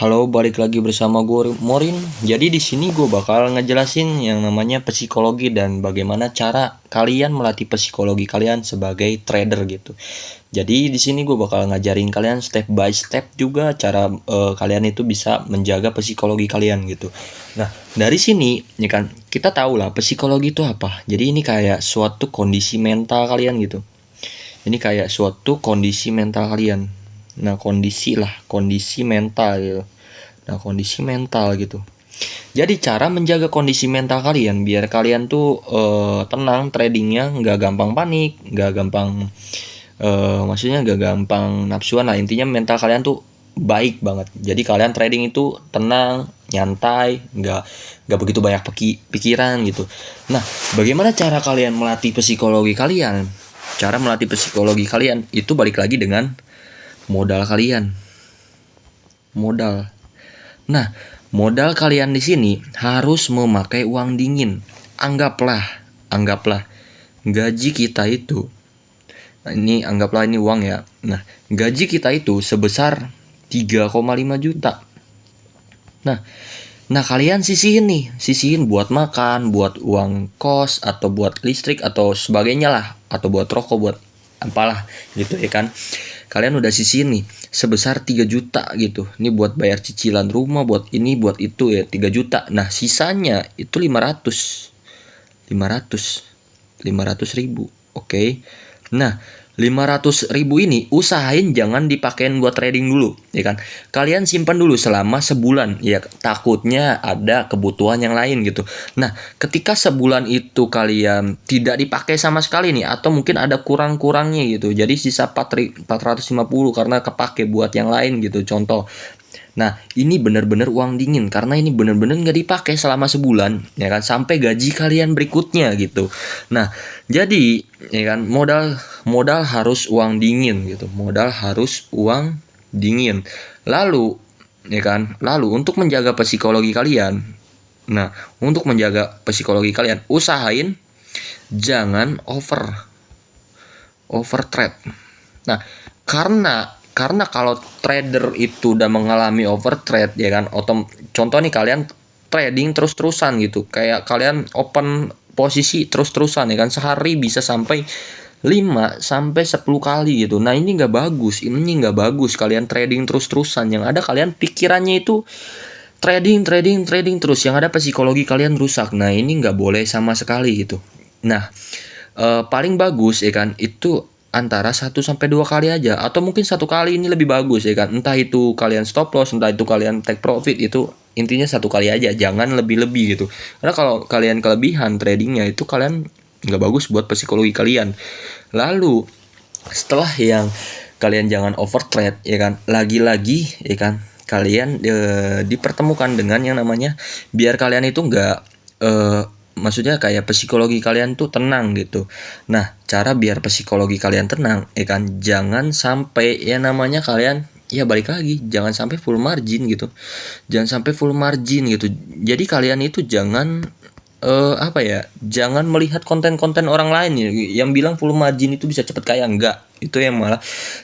Halo, balik lagi bersama gue Morin. Jadi di sini gue bakal ngejelasin yang namanya psikologi dan bagaimana cara kalian melatih psikologi kalian sebagai trader gitu. Jadi di sini gue bakal ngajarin kalian step by step juga cara kalian itu bisa menjaga psikologi kalian gitu. Nah, dari sini ya kan kita tahu lah psikologi itu apa. Jadi ini kayak suatu kondisi mental kalian gitu. Ini kayak suatu kondisi mental kalian. Nah, kondisi mental gitu. Nah, kondisi mental gitu. Jadi cara menjaga kondisi mental kalian biar kalian tuh tenang tradingnya, nggak gampang panik, nggak gampang maksudnya nggak gampang nafsuan lah. Intinya mental kalian tuh baik banget. Jadi kalian trading itu tenang, nyantai, nggak begitu banyak pikiran gitu. Nah, bagaimana cara kalian melatih psikologi kalian? Cara melatih psikologi kalian itu balik lagi dengan modal kalian. Modal. Nah, modal kalian di sini harus memakai uang dingin. Anggaplah gaji kita itu. Nah, anggaplah ini uang ya. Nah, gaji kita itu sebesar 3,5 juta. Nah, kalian sisihin buat makan, buat uang kos atau buat listrik atau sebagainya lah, atau buat rokok, buat apalah gitu ya kan. Kalian udah sisihin nih sebesar 3 juta gitu. Ini buat bayar cicilan rumah, buat ini, buat itu ya, 3 juta. Nah, sisanya itu 500 ribu. Oke. Nah, 500 ribu ini usahain jangan dipakein buat trading dulu, ya kan? Kalian simpan dulu selama sebulan, ya takutnya ada kebutuhan yang lain gitu. Nah, ketika sebulan itu kalian tidak dipakai sama sekali nih, atau mungkin ada kurang-kurangnya gitu, jadi sisa 450 karena kepake buat yang lain gitu, contoh. Nah, ini bener-bener uang dingin karena ini bener-bener nggak dipakai selama sebulan, ya kan, sampai gaji kalian berikutnya gitu. Nah, jadi ya kan modal harus uang dingin gitu. Modal harus uang dingin. Lalu ya kan, lalu untuk menjaga psikologi kalian. Nah, untuk menjaga psikologi kalian, usahain jangan over trade. Nah, karena kalau trader itu udah mengalami overtrade ya kan, contoh nih, kalian trading terus-terusan gitu, kayak kalian open posisi terus-terusan ya kan, sehari bisa sampai 5 sampai 10 kali gitu. Nah, ini nggak bagus kalian trading terus-terusan. Yang ada kalian pikirannya itu trading terus, yang ada psikologi kalian rusak. Nah, ini nggak boleh sama sekali gitu. Nah, paling bagus ya kan itu antara 1 sampai 2 kali aja, atau mungkin 1 kali ini lebih bagus ya kan. Entah itu kalian stop loss, entah itu kalian take profit, itu intinya 1 kali aja, jangan lebih-lebih gitu. Karena kalau kalian kelebihan tradingnya itu kalian nggak bagus buat psikologi kalian. Lalu setelah yang kalian jangan over trade ya kan, lagi-lagi ya kan, kalian dipertemukan dengan yang namanya biar kalian itu nggak maksudnya kayak psikologi kalian tuh tenang gitu. Nah, cara biar psikologi kalian tenang ya kan, jangan sampai ya namanya kalian, ya balik lagi, jangan sampai full margin gitu. Jangan sampai full margin gitu. Jadi kalian itu jangan jangan melihat konten-konten orang lain ya, yang bilang full margin itu bisa cepet kaya. Enggak, itu yang malah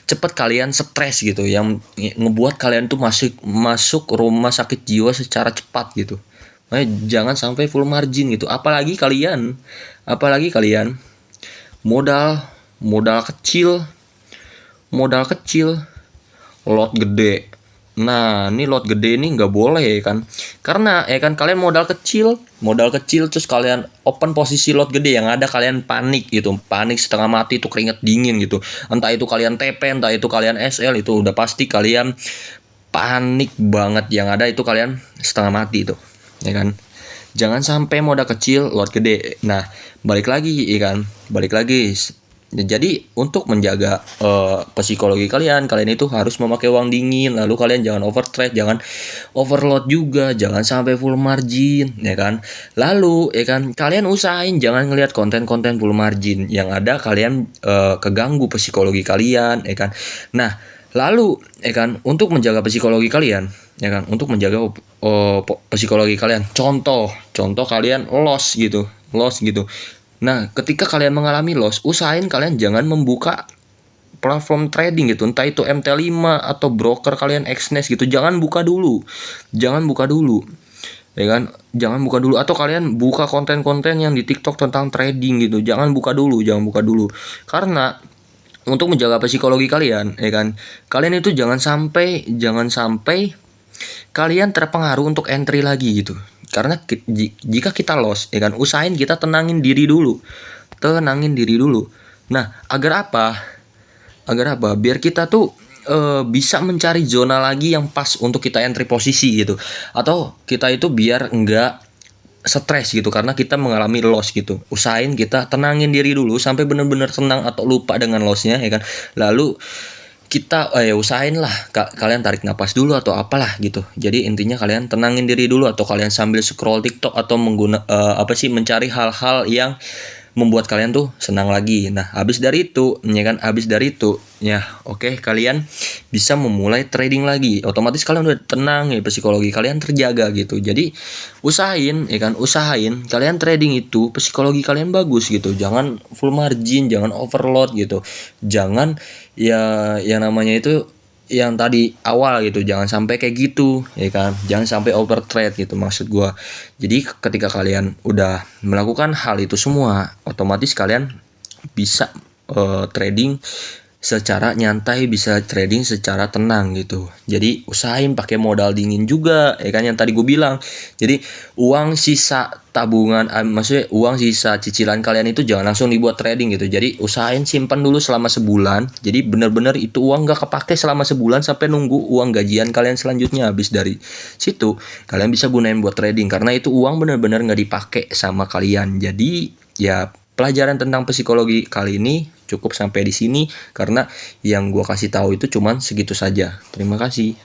cepet kalian stres gitu, yang ngebuat kalian tuh masuk rumah sakit jiwa secara cepat gitu. Nah, jangan sampai full margin gitu. Apalagi kalian modal modal kecil, lot gede. Nah, ini lot gede ini nggak boleh ya kan, karena ya kan kalian modal kecil terus kalian open posisi lot gede, yang ada kalian panik gitu, panik setengah mati, itu keringet dingin gitu. Entah itu kalian TP, entah itu kalian SL, itu udah pasti kalian panik banget, yang ada itu kalian setengah mati itu ya kan. Jangan sampai modal kecil lot gede. Nah, balik lagi ya kan, jadi untuk menjaga psikologi kalian itu harus memakai uang dingin. Lalu kalian jangan overtrade, jangan overload juga, jangan sampai full margin ya kan. Lalu ya kan, kalian usahain jangan ngelihat konten-konten full margin, yang ada kalian keganggu psikologi kalian ya kan. Nah, lalu ya kan, untuk menjaga psikologi kalian ya kan, psikologi kalian, contoh kalian loss gitu. Nah, ketika kalian mengalami loss, usahain kalian jangan membuka platform trading gitu, entah itu MT5 atau broker kalian Exness gitu, jangan buka dulu. Jangan buka dulu. Ya kan? Jangan buka dulu, atau kalian buka konten-konten yang di TikTok tentang trading gitu. Jangan buka dulu, jangan buka dulu. Karena untuk menjaga psikologi kalian, ya kan? Kalian itu jangan sampai kalian terpengaruh untuk entry lagi gitu. Karena jika kita loss, ya kan, usahain kita tenangin diri dulu. Tenangin diri dulu. Nah, agar apa? Biar kita tuh bisa mencari zona lagi yang pas untuk kita entry posisi gitu. Atau kita itu biar enggak stres gitu karena kita mengalami loss gitu. Usahain kita tenangin diri dulu sampai benar-benar tenang atau lupa dengan lossnya, ya kan. Lalu kita usahain lah kalian tarik napas dulu atau apalah gitu. Jadi intinya kalian tenangin diri dulu, atau kalian sambil scroll TikTok atau mencari hal-hal yang membuat kalian tuh senang lagi. Nah, habis dari itu ya oke, kalian bisa memulai trading lagi. Otomatis kalian udah tenang ya, psikologi kalian terjaga gitu. Jadi usahain kalian trading itu psikologi kalian bagus gitu. Jangan full margin, jangan overload gitu. Jangan ya yang namanya itu yang tadi awal gitu, jangan sampai kayak gitu, ya kan, jangan sampai over trade gitu maksud gua. Jadi ketika kalian udah melakukan hal itu semua, otomatis kalian bisa trading secara nyantai, bisa trading secara tenang gitu. Jadi usahain pakai modal dingin juga, ya kan, yang tadi gue bilang. Jadi uang sisa tabungan, maksudnya uang sisa cicilan kalian itu jangan langsung dibuat trading gitu. Jadi usahain simpan dulu selama sebulan. Jadi benar-benar itu uang gak kepake selama sebulan sampai nunggu uang gajian kalian selanjutnya. Habis dari situ kalian bisa gunain buat trading, karena itu uang benar-benar gak dipakai sama kalian. Jadi ya, pelajaran tentang psikologi kali ini cukup sampai di sini, karena yang gua kasih tahu itu cuman segitu saja. Terima kasih.